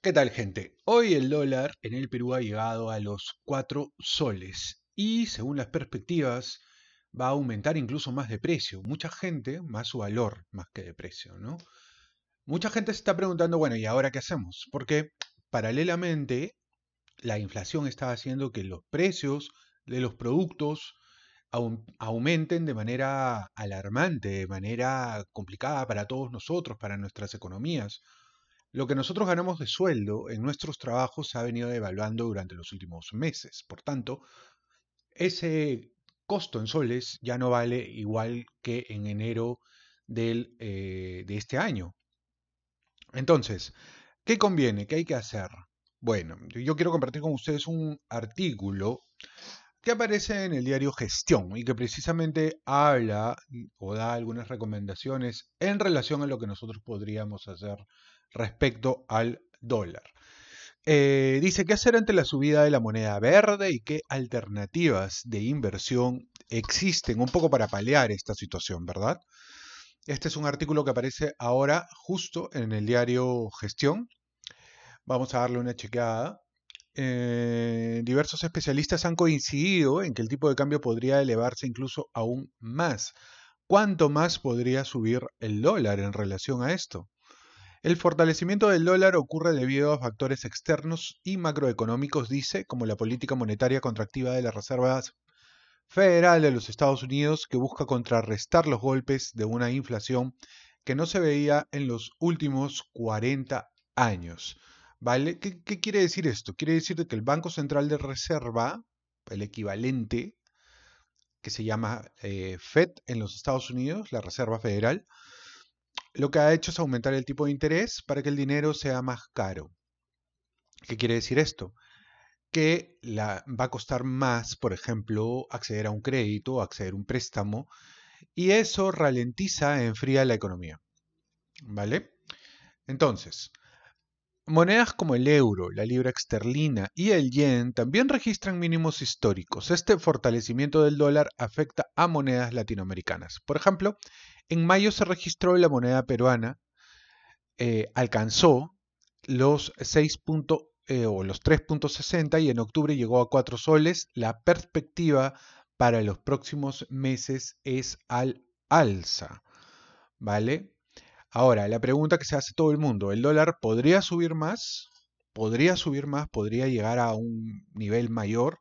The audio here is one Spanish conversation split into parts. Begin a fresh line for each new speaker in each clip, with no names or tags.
¿Qué tal, gente? Hoy el dólar en el Perú ha llegado a los 4 soles y según las perspectivas va a aumentar incluso más de precio. Mucha gente, más su valor más que de precio, ¿no? Mucha gente se está preguntando, bueno, ¿y ahora qué hacemos? Porque paralelamente la inflación está haciendo que los precios de los productos aumenten de manera alarmante, de manera complicada para todos nosotros, para nuestras economías. Lo que nosotros ganamos de sueldo en nuestros trabajos se ha venido devaluando durante los últimos meses. Por tanto, ese costo en soles ya no vale igual que en enero de este año. Entonces, ¿qué conviene? ¿Qué hay que hacer? Bueno, yo quiero compartir con ustedes un artículo que aparece en el diario Gestión y que precisamente habla o da algunas recomendaciones en relación a lo que nosotros podríamos hacer respecto al dólar. Dice qué hacer ante la subida de la moneda verde y qué alternativas de inversión existen un poco para paliar esta situación, ¿verdad? Este es un artículo que aparece ahora justo en el diario Gestión. Vamos a darle una chequeada. Diversos especialistas han coincidido en que el tipo de cambio podría elevarse incluso aún más. ¿Cuánto más podría subir el dólar en relación a esto? El fortalecimiento del dólar ocurre debido a factores externos y macroeconómicos, dice, como la política monetaria contractiva de la Reserva Federal de los Estados Unidos, que busca contrarrestar los golpes de una inflación que no se veía en los últimos 40 años. ¿Vale? ¿Qué quiere decir esto? Quiere decir que el Banco Central de Reserva, el equivalente que se llama Fed en los Estados Unidos, la Reserva Federal, lo que ha hecho es aumentar el tipo de interés para que el dinero sea más caro. ¿Qué quiere decir esto? Que va a costar más, por ejemplo, acceder a un crédito, acceder a un préstamo, y eso ralentiza e enfría la economía. ¿Vale? Entonces, monedas como el euro, la libra esterlina y el yen también registran mínimos históricos. Este fortalecimiento del dólar afecta a monedas latinoamericanas. Por ejemplo, en mayo se registró la moneda peruana, alcanzó los 6 o los 3.60 y en octubre llegó a 4 soles. La perspectiva para los próximos meses es al alza, ¿vale? Ahora, la pregunta que se hace todo el mundo, ¿el dólar podría subir más? ¿Podría subir más? ¿Podría llegar a un nivel mayor?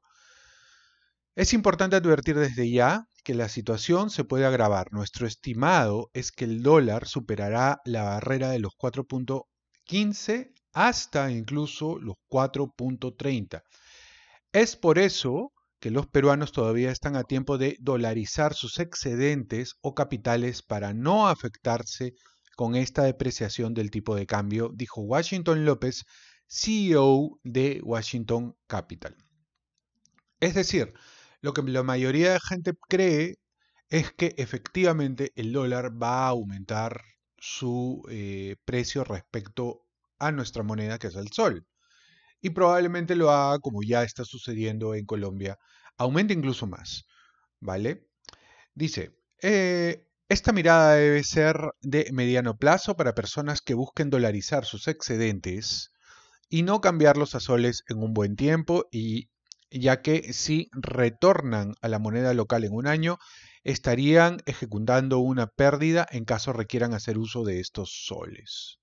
Es importante advertir desde ya que la situación se puede agravar. Nuestro estimado es que el dólar superará la barrera de los 4.15 hasta incluso los 4.30. Es por eso que los peruanos todavía están a tiempo de dolarizar sus excedentes o capitales para no afectarse con esta depreciación del tipo de cambio, dijo Washington López, CEO de Washington Capital. Es decir, lo que la mayoría de gente cree es que efectivamente el dólar va a aumentar su precio respecto a nuestra moneda, que es el sol. Y probablemente lo haga, como ya está sucediendo en Colombia, aumente incluso más. ¿Vale? Dice, esta mirada debe ser de mediano plazo para personas que busquen dolarizar sus excedentes y no cambiarlos a soles en un buen tiempo, y ya que si retornan a la moneda local en un año, estarían ejecutando una pérdida en caso requieran hacer uso de estos soles.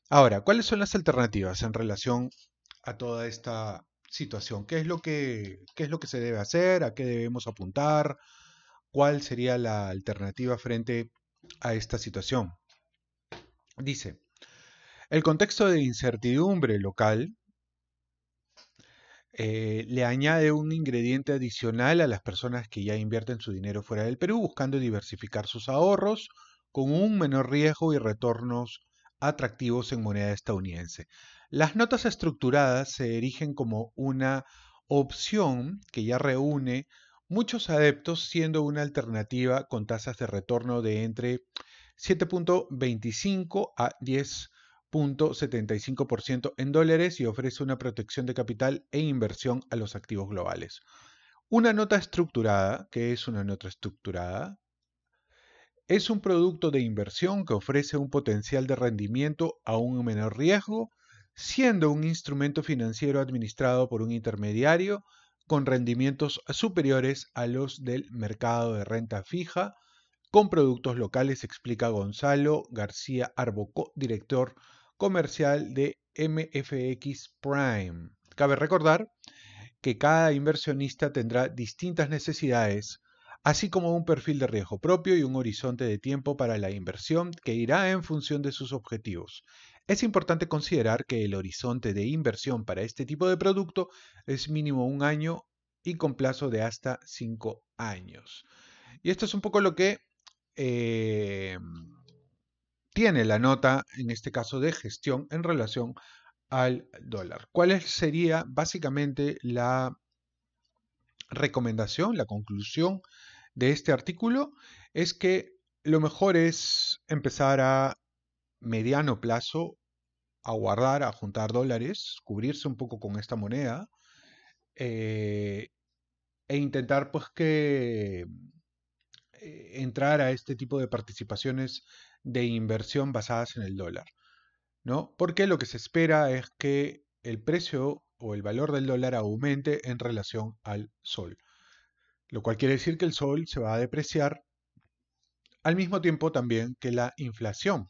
Ahora, ¿cuáles son las alternativas en relación a toda esta situación? ¿Qué es lo que se debe hacer? ¿A qué debemos apuntar? ¿Cuál sería la alternativa frente a esta situación? Dice, el contexto de incertidumbre local le añade un ingrediente adicional a las personas que ya invierten su dinero fuera del Perú, buscando diversificar sus ahorros con un menor riesgo y retornos atractivos en moneda estadounidense. Las notas estructuradas se erigen como una opción que ya reúne muchos adeptos, siendo una alternativa con tasas de retorno de entre 7.25 a 10.75% en dólares y ofrece una protección de capital e inversión a los activos globales. Una nota estructurada, ¿qué es una nota estructurada? Es un producto de inversión que ofrece un potencial de rendimiento a un menor riesgo siendo un instrumento financiero administrado por un intermediario con rendimientos superiores a los del mercado de renta fija, con productos locales, explica Gonzalo García Arbocó, director comercial de MFX Prime. Cabe recordar que cada inversionista tendrá distintas necesidades, así como un perfil de riesgo propio y un horizonte de tiempo para la inversión que irá en función de sus objetivos. Es importante considerar que el horizonte de inversión para este tipo de producto es mínimo 1 año y con plazo de hasta 5 años. Y esto es un poco lo que eh, tiene la nota, en este caso de gestión, en relación al dólar. ¿Cuál sería básicamente la recomendación, la conclusión de este artículo? Es que lo mejor es empezar a mediano plazo a guardar, a juntar dólares, cubrirse un poco con esta moneda eh, e intentar pues que entrar a este tipo de participaciones de inversión basadas en el dólar, ¿no? Porque lo que se espera es que el precio o el valor del dólar aumente en relación al sol, lo cual quiere decir que el sol se va a depreciar al mismo tiempo también que la inflación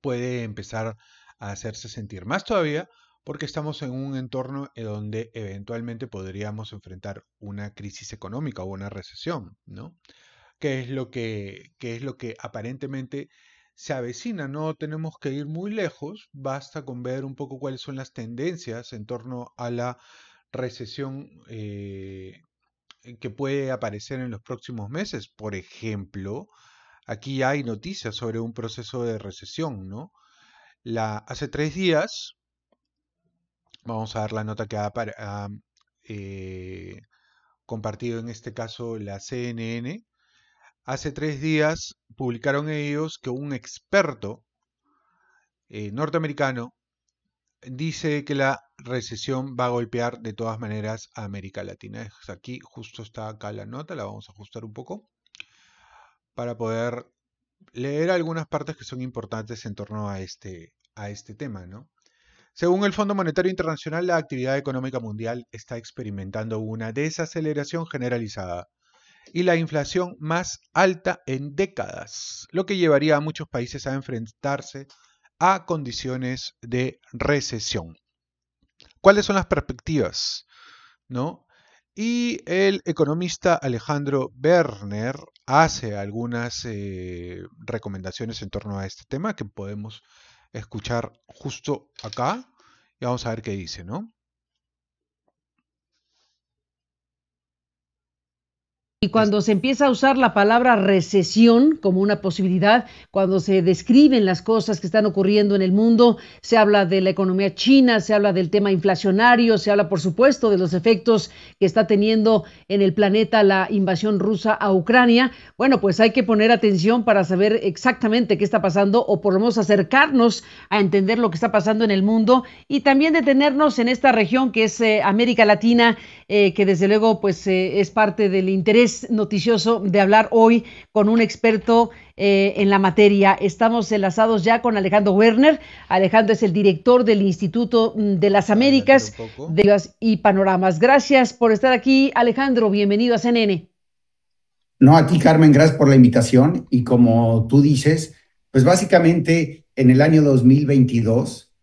puede empezar a hacerse sentir más todavía porque estamos en un entorno en donde eventualmente podríamos enfrentar una crisis económica o una recesión, ¿no? ¿Qué es lo que aparentemente se avecina? No tenemos que ir muy lejos, basta con ver un poco cuáles son las tendencias en torno a la recesión que puede aparecer en los próximos meses. Por ejemplo, aquí hay noticias sobre un proceso de recesión, ¿no? Hace 3 días, vamos a ver la nota que ha eh, compartido en este caso la CNN. Hace 3 días publicaron ellos que un experto norteamericano dice que la recesión va a golpear de todas maneras a América Latina. Aquí justo está acá la nota, la vamos a ajustar un poco para poder leer algunas partes que son importantes en torno a este tema, ¿no? Según el Fondo Monetario Internacional, la actividad económica mundial está experimentando una desaceleración generalizada y la inflación más alta en décadas, lo que llevaría a muchos países a enfrentarse a condiciones de recesión. ¿Cuáles son las perspectivas? ¿No? Y el economista Alejandro Werner hace algunas recomendaciones en torno a este tema que podemos escuchar justo acá y vamos a ver qué dice, ¿no?
Y cuando se empieza a usar la palabra recesión como una posibilidad, cuando se describen las cosas que están ocurriendo en el mundo, se habla de la economía china, se habla del tema inflacionario, se habla, por supuesto, de los efectos que está teniendo en el planeta la invasión rusa a Ucrania. Bueno, pues hay que poner atención para saber exactamente qué está pasando o por lo menos acercarnos a entender lo que está pasando en el mundo y también detenernos en esta región que es América Latina, que desde luego pues es parte del interés noticioso de hablar hoy con un experto en la materia. Estamos enlazados ya con Alejandro Werner. Alejandro es el director del Instituto de las Américas de y Panoramas. Gracias por estar aquí, Alejandro. Bienvenido a CNN.
No, a ti, Carmen, gracias por la invitación. Y como tú dices, pues básicamente en el año 2022,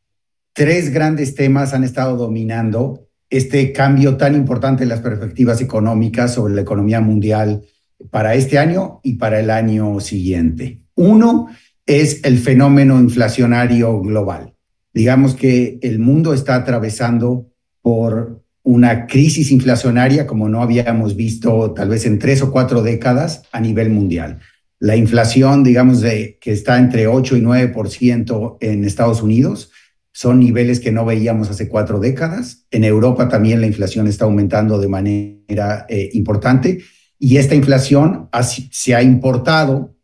tres grandes temas han estado dominando este cambio tan importante en las perspectivas económicas sobre la economía mundial para este año y para el año siguiente. Uno es el fenómeno inflacionario global. Digamos que el mundo está atravesando por una crisis inflacionaria como no habíamos visto tal vez en 3 o 4 décadas a nivel mundial. La inflación, digamos, que está entre 8 y 9% en Estados Unidos, son niveles que no veíamos hace 4 décadas. En Europa también la inflación está aumentando de manera importante y esta inflación se ha importado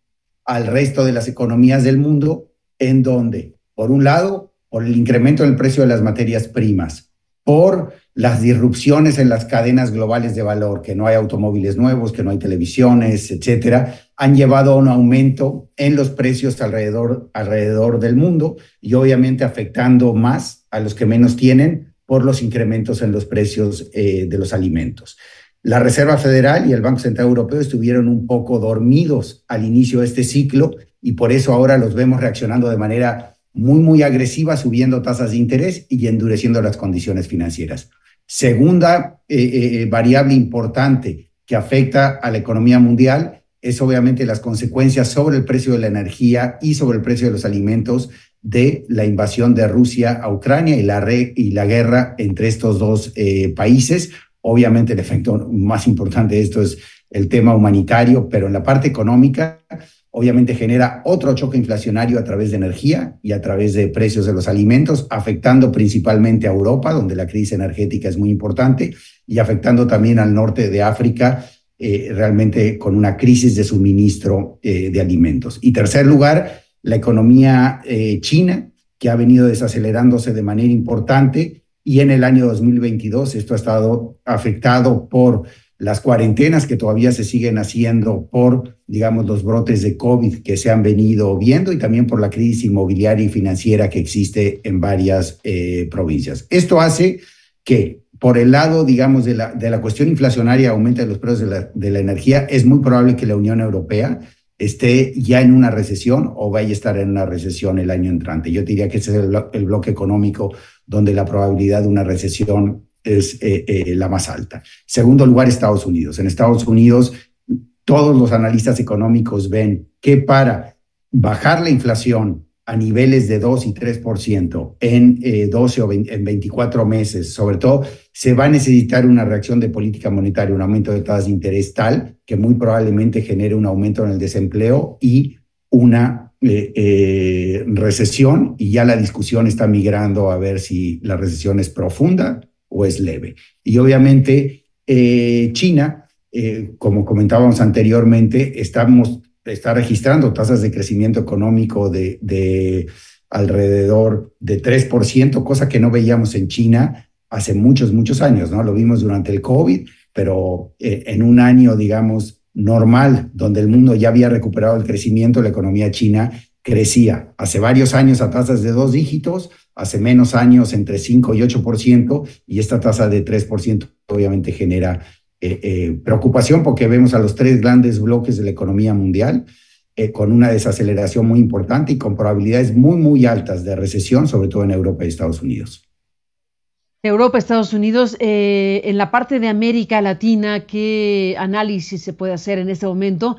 al resto de las economías del mundo, en donde, por un lado, por el incremento en el precio de las materias primas, por las disrupciones en las cadenas globales de valor, que no hay automóviles nuevos, que no hay televisiones, etcétera, han llevado a un aumento en los precios alrededor del mundo y obviamente afectando más a los que menos tienen por los incrementos en los precios de los alimentos. La Reserva Federal y el Banco Central Europeo estuvieron un poco dormidos al inicio de este ciclo y por eso ahora los vemos reaccionando de manera muy agresiva, subiendo tasas de interés y endureciendo las condiciones financieras. Segunda variable importante que afecta a la economía mundial es obviamente las consecuencias sobre el precio de la energía y sobre el precio de los alimentos de la invasión de Rusia a Ucrania y la guerra entre estos dos países. Obviamente el efecto más importante de esto es el tema humanitario, pero en la parte económica obviamente genera otro choque inflacionario a través de energía y a través de precios de los alimentos, afectando principalmente a Europa, donde la crisis energética es muy importante, y afectando también al norte de África, realmente con una crisis de suministro de alimentos. Y tercer lugar, la economía china, que ha venido desacelerándose de manera importante, y en el año 2022 esto ha estado afectado por las cuarentenas que todavía se siguen haciendo por, digamos, los brotes de COVID que se han venido viendo y también por la crisis inmobiliaria y financiera que existe en varias provincias. Esto hace que por el lado, digamos, de la cuestión inflacionaria, aumento de los precios de la energía, es muy probable que la Unión Europea esté ya en una recesión o vaya a estar en una recesión el año entrante. Yo diría que ese es el bloque económico donde la probabilidad de una recesión es la más alta. Segundo lugar, Estados Unidos. En Estados Unidos, todos los analistas económicos ven que para bajar la inflación a niveles de 2 y 3% en 12 o en 24 meses, sobre todo, se va a necesitar una reacción de política monetaria, un aumento de tasas de interés tal que muy probablemente genere un aumento en el desempleo y una recesión, y ya la discusión está migrando a ver si la recesión es profunda o es leve. Y obviamente China, como comentábamos anteriormente, está registrando tasas de crecimiento económico de alrededor de 3%, cosa que no veíamos en China hace muchos años, ¿no? Lo vimos durante el COVID, pero en un año, digamos, normal, donde el mundo ya había recuperado el crecimiento, la economía china crecía hace varios años a tasas de 2 dígitos, hace menos años entre 5 y 8%, y esta tasa de 3% obviamente genera preocupación porque vemos a los tres grandes bloques de la economía mundial con una desaceleración muy importante y con probabilidades muy altas de recesión, sobre todo en Europa y Estados Unidos.
Europa, Estados Unidos, en la parte de América Latina, ¿qué análisis se puede hacer en este momento?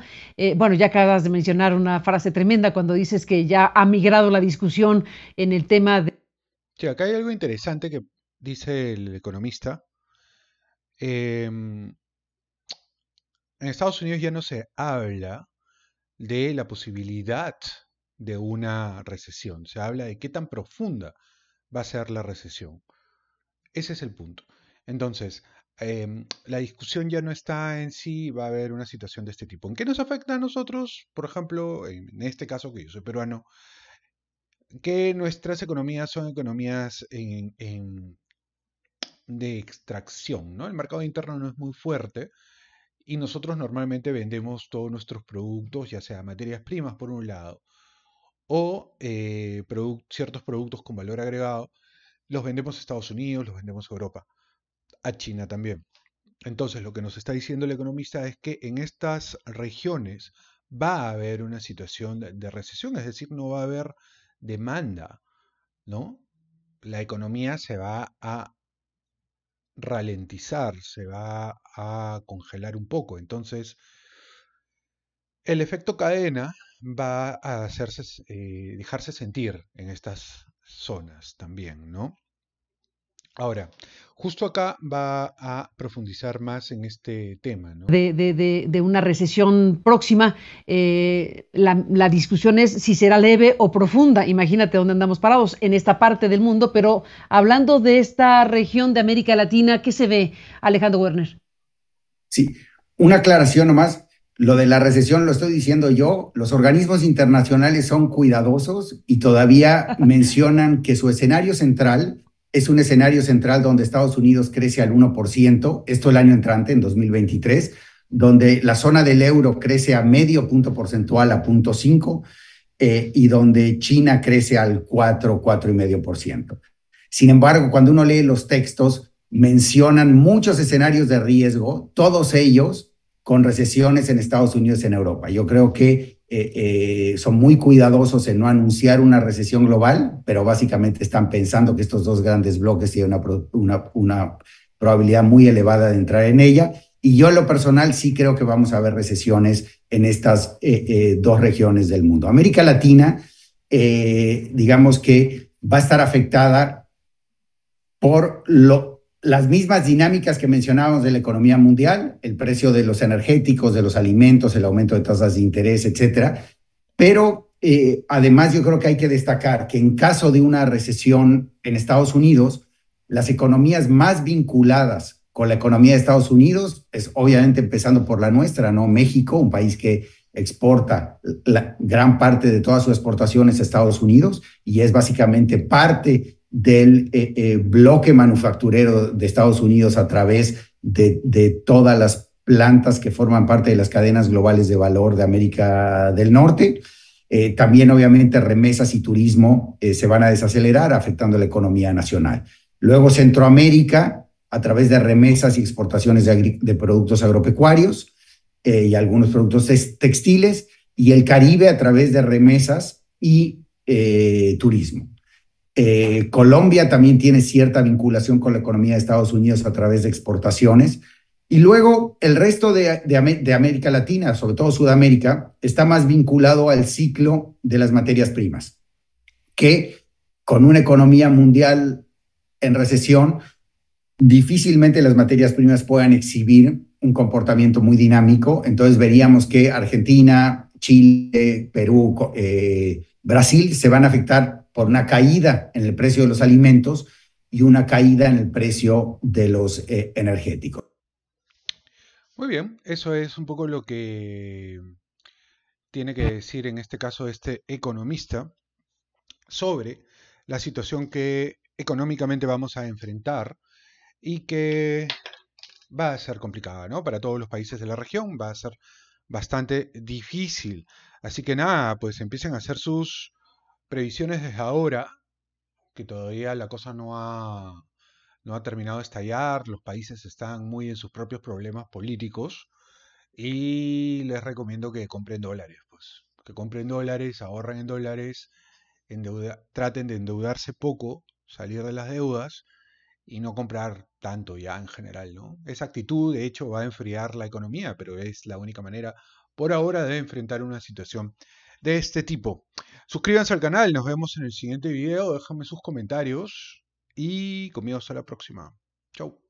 Bueno, ya acabas de mencionar una frase tremenda cuando dices que ya ha migrado la discusión en el tema de...
Sí, acá hay algo interesante que dice el economista. En Estados Unidos ya no se habla de la posibilidad de una recesión, se habla de qué tan profunda va a ser la recesión. Ese es el punto. Entonces, la discusión ya no está en si va a haber una situación de este tipo. ¿En qué nos afecta a nosotros? Por ejemplo, en este caso, que yo soy peruano, que nuestras economías son economías de extracción, ¿no? El mercado interno no es muy fuerte y nosotros normalmente vendemos todos nuestros productos, ya sea materias primas por un lado, o ciertos productos con valor agregado, los vendemos a Estados Unidos, los vendemos a Europa, a China también. Entonces, lo que nos está diciendo el economista es que en estas regiones va a haber una situación de recesión, es decir, no va a haber demanda, ¿no? La economía se va a ralentizar, se va a congelar un poco. Entonces, el efecto cadena va a dejarse sentir en estas zonas también, ¿no? Ahora, justo acá va a profundizar más en este tema, ¿no?
de una recesión próxima, la discusión es si será leve o profunda. Imagínate dónde andamos parados en esta parte del mundo, pero hablando de esta región de América Latina, ¿qué se ve, Alejandro Werner?
Sí, una aclaración nomás. Lo de la recesión lo estoy diciendo yo. Los organismos internacionales son cuidadosos y todavía mencionan que su escenario central es un escenario central donde Estados Unidos crece al 1%, esto el año entrante, en 2023, donde la zona del euro crece a medio punto porcentual, a 0.5, y donde China crece al 4,5%. Sin embargo, cuando uno lee los textos, mencionan muchos escenarios de riesgo, todos ellos con recesiones en Estados Unidos y en Europa. Yo creo que son muy cuidadosos en no anunciar una recesión global, pero básicamente están pensando que estos dos grandes bloques tienen una probabilidad muy elevada de entrar en ella. Y yo en lo personal sí creo que vamos a ver recesiones en estas dos regiones del mundo. América Latina, digamos que va a estar afectada por las mismas dinámicas que mencionábamos de la economía mundial, el precio de los energéticos, de los alimentos, el aumento de tasas de interés, etcétera. Pero además yo creo que hay que destacar que en caso de una recesión en Estados Unidos, las economías más vinculadas con la economía de Estados Unidos es obviamente empezando por la nuestra, ¿no? México, un país que exporta la gran parte de todas sus exportaciones a Estados Unidos y es básicamente parte del bloque manufacturero de Estados Unidos a través de todas las plantas que forman parte de las cadenas globales de valor de América del Norte. También, obviamente, remesas y turismo se van a desacelerar, afectando la economía nacional. Luego, Centroamérica, a través de remesas y exportaciones de productos agropecuarios y algunos productos textiles, y el Caribe a través de remesas y turismo. Colombia también tiene cierta vinculación con la economía de Estados Unidos a través de exportaciones. Y luego el resto de América Latina, sobre todo Sudamérica, está más vinculado al ciclo de las materias primas, que con una economía mundial en recesión, difícilmente las materias primas puedan exhibir un comportamiento muy dinámico. Entonces veríamos que Argentina, Chile, Perú, Brasil se van a afectar por una caída en el precio de los alimentos y una caída en el precio de los energéticos.
Muy bien, eso es un poco lo que tiene que decir en este caso este economista sobre la situación que económicamente vamos a enfrentar y que va a ser complicada, ¿no? Para todos los países de la región va a ser bastante difícil. Así que nada, pues empiecen a hacer sus previsiones desde ahora, que todavía la cosa no ha terminado de estallar, los países están muy en sus propios problemas políticos y les recomiendo que compren dólares, pues, que compren dólares, ahorren en dólares, traten de endeudarse poco, salir de las deudas y no comprar tanto ya en general, ¿no? Esa actitud, de hecho, va a enfriar la economía, pero es la única manera por ahora de enfrentar una situación de este tipo. Suscríbanse al canal, nos vemos en el siguiente video, déjame sus comentarios y conmigo hasta la próxima. Chau.